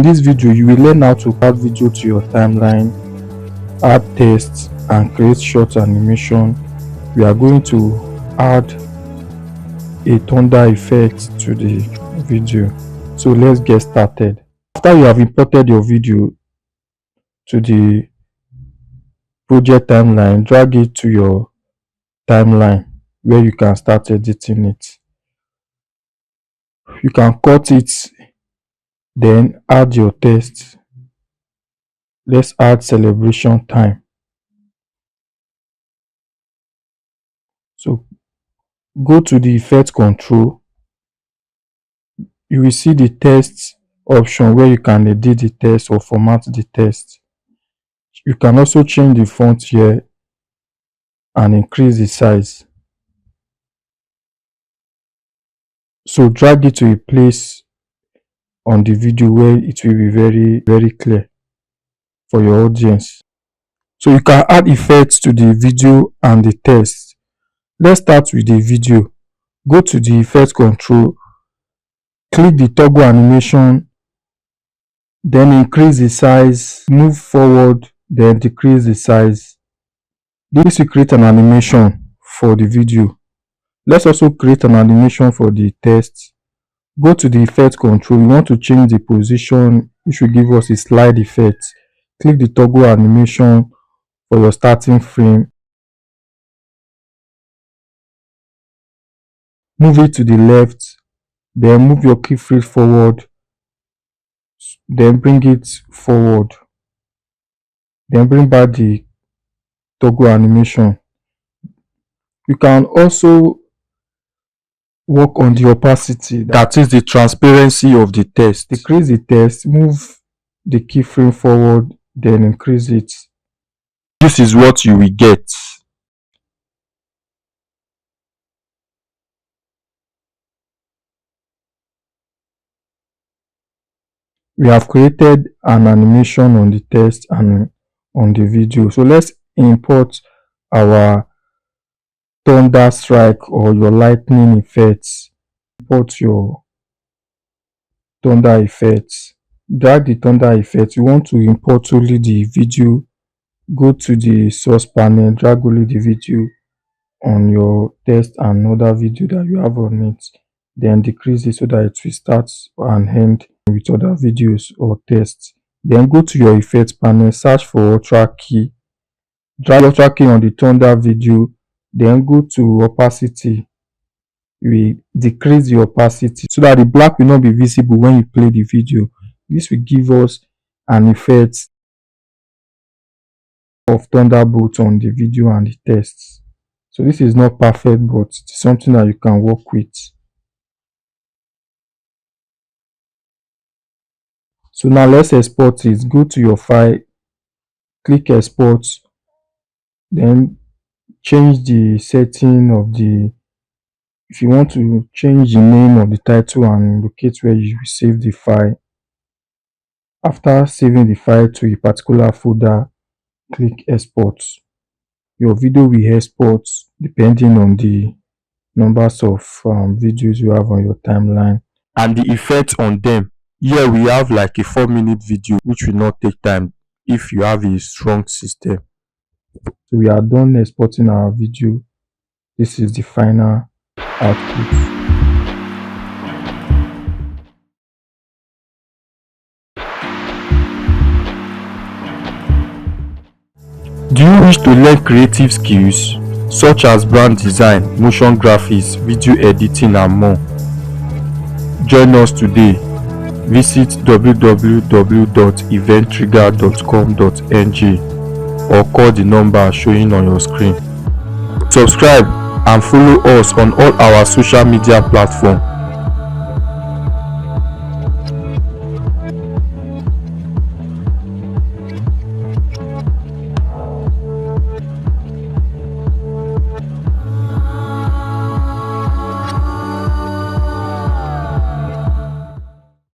In this video, you will learn how to add video to your timeline, add text, and create short animation. We are going to add a thunder effect to the video. So let's get started. After you have imported your video to the project timeline, drag it to your timeline where you can start editing it. You can cut it, then add your text. Let's add celebration time. So go to the effect control. You will see the text option where you can edit the text or format the text. You can also change the font here and increase the size. So drag it to a place on the video where it will be very clear for your audience. So you can add effects to the video and the text. Let's start with the video. Go to the effect control, click the toggle animation, then increase the size, move forward, then decrease the size. This will create an animation for the video. Let's also create an animation for the text. Go to the effect control. You want to change the position, which will give us a slide effect. Click the toggle animation for your starting frame. Move it to the left, then move your keyframe forward, then bring it forward, then bring back the toggle animation. You can also work on the opacity, that is the transparency of the text. Decrease the text, move the keyframe forward, then increase it. This is what you will get. We have created an animation on the text and on the video. So let's import our thunder strike or your lightning effects. Import your thunder effects. Drag the thunder effect. You want to import only the video. Go to the source panel, drag only the video on your text and other video that you have on it. Then decrease it so that it will start and end with other videos or text. Then go to your effect panel, search for ultra key, drag ultra key on the thunder video, then go to opacity. We decrease the opacity so that the black will not be visible when you play the video. This will give us an effect of thunderbolt on the video and the text. So this is not perfect, but it's something that you can work with. So now let's export it. Go to your file, click export, then change the setting of the, if you want to change the name of the title and locate where you will save the file. After saving the file to a particular folder, click export. Your video will export depending on the numbers of videos you have on your timeline and the effects on them. Here we have like a 4-minute video, which will not take time if you have a strong system. So we are done exporting our video. This is the final output. Do you wish to learn creative skills such as brand design, motion graphics, video editing and more? Join us today. Visit www.eventriga.com.ng or call the number showing on your screen. Subscribe and follow us on all our social media platforms.